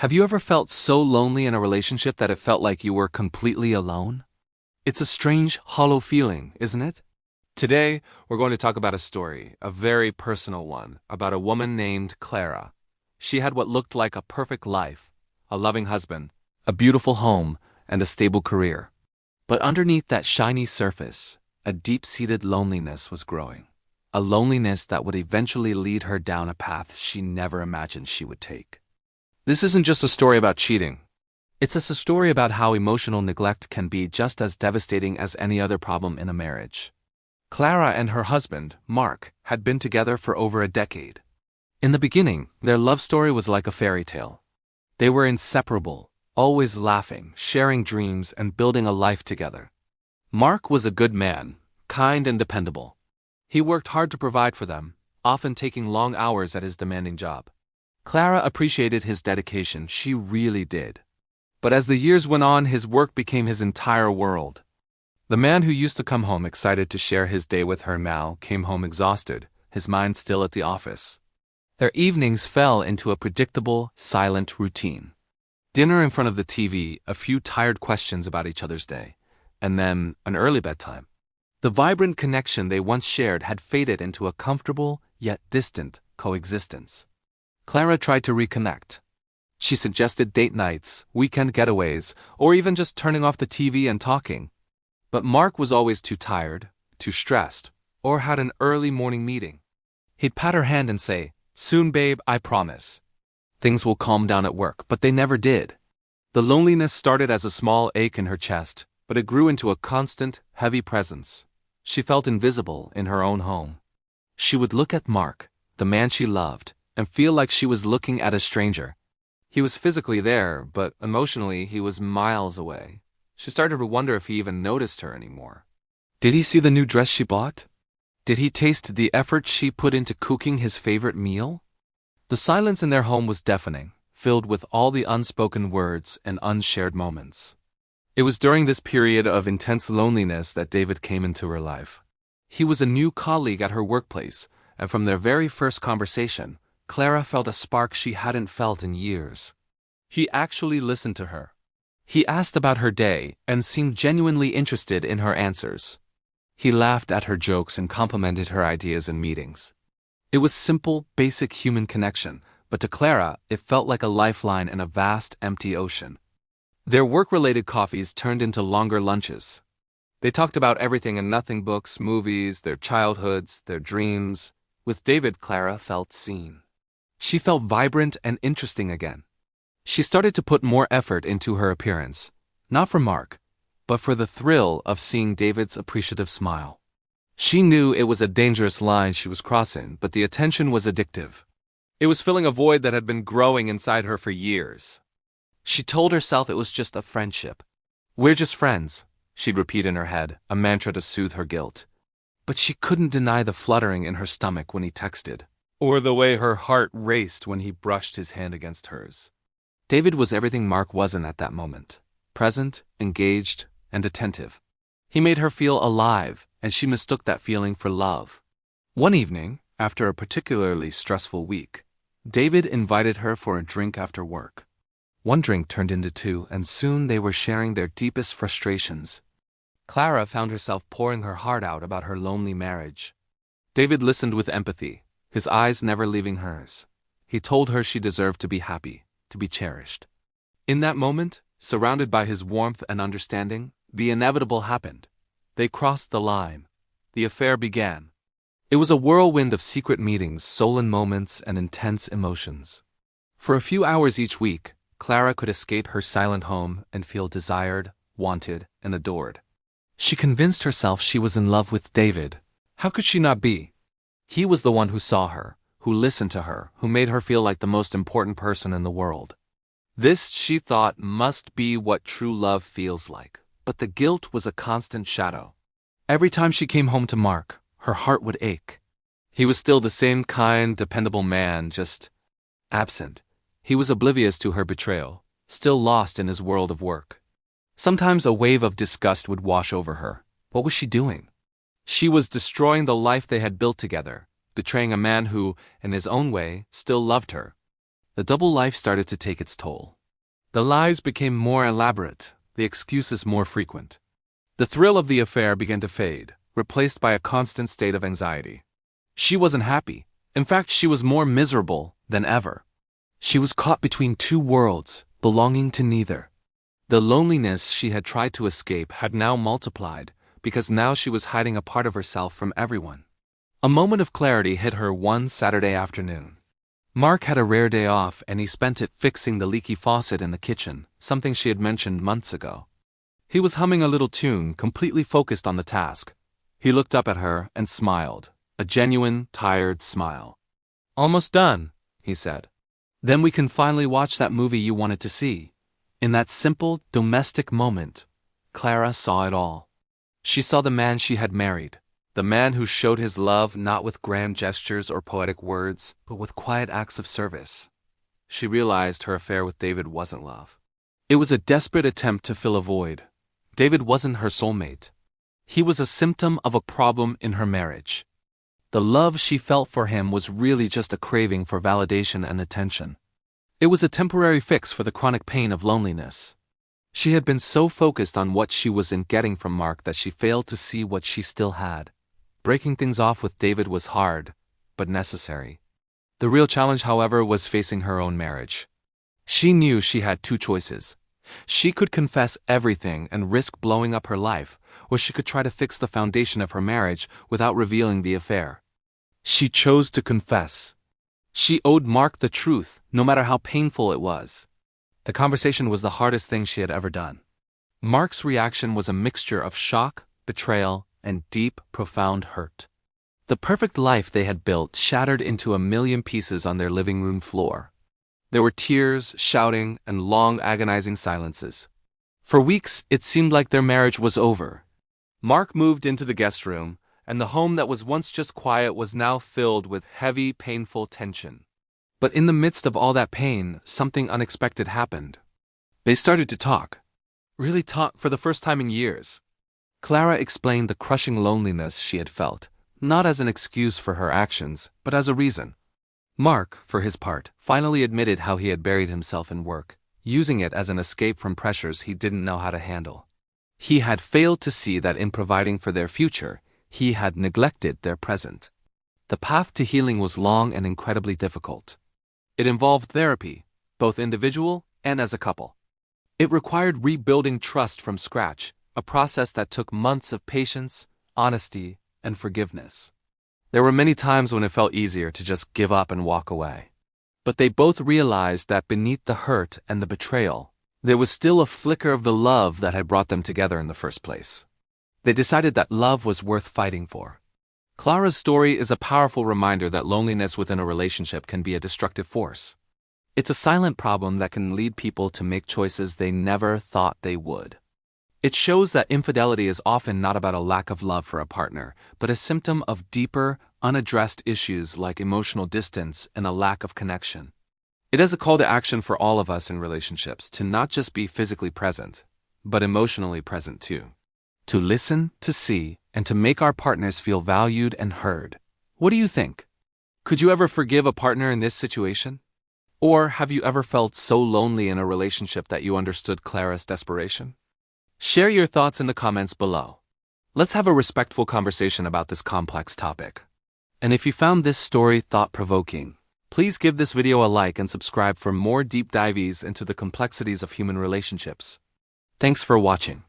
Have you ever felt so lonely in a relationship that it felt like you were completely alone? It's a strange, hollow feeling, isn't it? Today, we're going to talk about a story, a very personal one, about a woman named Clara. She had what looked like a perfect life, a loving husband, a beautiful home, and a stable career. But underneath that shiny surface, a deep-seated loneliness was growing. A loneliness that would eventually lead her down a path she never imagined she would take. This isn't just a story about cheating. It's a story about how emotional neglect can be just as devastating as any other problem in a marriage. Clara and her husband, Mark, had been together for over a decade. In the beginning, their love story was like a fairy tale. They were inseparable, always laughing, sharing dreams, and building a life together. Mark was a good man, kind and dependable. He worked hard to provide for them, often taking long hours at his demanding job. Clara appreciated his dedication, she really did. But as the years went on, his work became his entire world. The man who used to come home excited to share his day with her now came home exhausted, his mind still at the office. Their evenings fell into a predictable, silent routine. Dinner in front of the TV, a few tired questions about each other's day, and then an early bedtime. The vibrant connection they once shared had faded into a comfortable, yet distant, coexistence. Clara tried to reconnect. She suggested date nights, weekend getaways, or even just turning off the TV and talking. But Mark was always too tired, too stressed, or had an early morning meeting. He'd pat her hand and say, "Soon, babe, I promise. Things will calm down at work," but they never did. The loneliness started as a small ache in her chest, but it grew into a constant, heavy presence. She felt invisible in her own home. She would look at Mark, the man she loved, and feel like she was looking at a stranger. He was physically there, but emotionally he was miles away. She started to wonder if he even noticed her anymore. Did he see the new dress she bought? Did he taste the effort she put into cooking his favorite meal? The silence in their home was deafening, filled with all the unspoken words and unshared moments. It was during this period of intense loneliness that David came into her life. He was a new colleague at her workplace, and from their very first conversation, Clara felt a spark she hadn't felt in years. He actually listened to her. He asked about her day and seemed genuinely interested in her answers. He laughed at her jokes and complimented her ideas in meetings. It was simple, basic human connection, but to Clara, it felt like a lifeline in a vast, empty ocean. Their work-related coffees turned into longer lunches. They talked about everything and nothing: books, movies, their childhoods, their dreams. With David, Clara felt seen. She felt vibrant and interesting again. She started to put more effort into her appearance, not for Mark, but for the thrill of seeing David's appreciative smile. She knew it was a dangerous line she was crossing, but the attention was addictive. It was filling a void that had been growing inside her for years. She told herself it was just a friendship. "We're just friends," she'd repeat in her head, a mantra to soothe her guilt. But she couldn't deny the fluttering in her stomach when he texted, or the way her heart raced when he brushed his hand against hers. David was everything Mark wasn't at that moment: present, engaged, and attentive. He made her feel alive, and she mistook that feeling for love. One evening, after a particularly stressful week, David invited her for a drink after work. One drink turned into two, and soon they were sharing their deepest frustrations. Clara found herself pouring her heart out about her lonely marriage. David listened with empathy, his eyes never leaving hers. He told her she deserved to be happy, to be cherished. In that moment, surrounded by his warmth and understanding, the inevitable happened. They crossed the line. The affair began. It was a whirlwind of secret meetings, sullen moments, and intense emotions. For a few hours each week, Clara could escape her silent home and feel desired, wanted, and adored. She convinced herself she was in love with David. How could she not be? He was the one who saw her, who listened to her, who made her feel like the most important person in the world. This, she thought, must be what true love feels like. But the guilt was a constant shadow. Every time she came home to Mark, her heart would ache. He was still the same kind, dependable man, just absent. He was oblivious to her betrayal, still lost in his world of work. Sometimes a wave of disgust would wash over her. What was she doing? She was destroying the life they had built together, betraying a man who, in his own way, still loved her. The double life started to take its toll. The lies became more elaborate, the excuses more frequent. The thrill of the affair began to fade, replaced by a constant state of anxiety. She wasn't happy. In fact, she was more miserable than ever. She was caught between two worlds, belonging to neither. The loneliness she had tried to escape had now multiplied, because now she was hiding a part of herself from everyone. A moment of clarity hit her one Saturday afternoon. Mark had a rare day off, and he spent it fixing the leaky faucet in the kitchen, something she had mentioned months ago. He was humming a little tune, completely focused on the task. He looked up at her and smiled, a genuine, tired smile. "Almost done," he said. "Then we can finally watch that movie you wanted to see." In that simple, domestic moment, Clara saw it all. She saw the man she had married, the man who showed his love not with grand gestures or poetic words, but with quiet acts of service. She realized her affair with David wasn't love. It was a desperate attempt to fill a void. David wasn't her soulmate. He was a symptom of a problem in her marriage. The love she felt for him was really just a craving for validation and attention. It was a temporary fix for the chronic pain of loneliness. She had been so focused on what she wasn't getting from Mark that she failed to see what she still had. Breaking things off with David was hard, but necessary. The real challenge, however, was facing her own marriage. She knew she had two choices. She could confess everything and risk blowing up her life, or she could try to fix the foundation of her marriage without revealing the affair. She chose to confess. She owed Mark the truth, no matter how painful it was. The conversation was the hardest thing she had ever done. Mark's reaction was a mixture of shock, betrayal, and deep, profound hurt. The perfect life they had built shattered into a million pieces on their living room floor. There were tears, shouting, and long, agonizing silences. For weeks, it seemed like their marriage was over. Mark moved into the guest room, and the home that was once just quiet was now filled with heavy, painful tension. But in the midst of all that pain, something unexpected happened. They started to talk. Really talk for the first time in years. Clara explained the crushing loneliness she had felt, not as an excuse for her actions, but as a reason. Mark, for his part, finally admitted how he had buried himself in work, using it as an escape from pressures he didn't know how to handle. He had failed to see that in providing for their future, he had neglected their present. The path to healing was long and incredibly difficult. It involved therapy, both individual and as a couple. It required rebuilding trust from scratch, a process that took months of patience, honesty, and forgiveness. There were many times when it felt easier to just give up and walk away. But they both realized that beneath the hurt and the betrayal, there was still a flicker of the love that had brought them together in the first place. They decided that love was worth fighting for. Clara's story is a powerful reminder that loneliness within a relationship can be a destructive force. It's a silent problem that can lead people to make choices they never thought they would. It shows that infidelity is often not about a lack of love for a partner, but a symptom of deeper, unaddressed issues like emotional distance and a lack of connection. It is a call to action for all of us in relationships to not just be physically present, but emotionally present too. To listen, to see, and to make our partners feel valued and heard. What do you think? Could you ever forgive a partner in this situation? Or have you ever felt so lonely in a relationship that you understood Clara's desperation? Share your thoughts in the comments below. Let's have a respectful conversation about this complex topic. And if you found this story thought-provoking, please give this video a like and subscribe for more deep dives into the complexities of human relationships. Thanks for watching.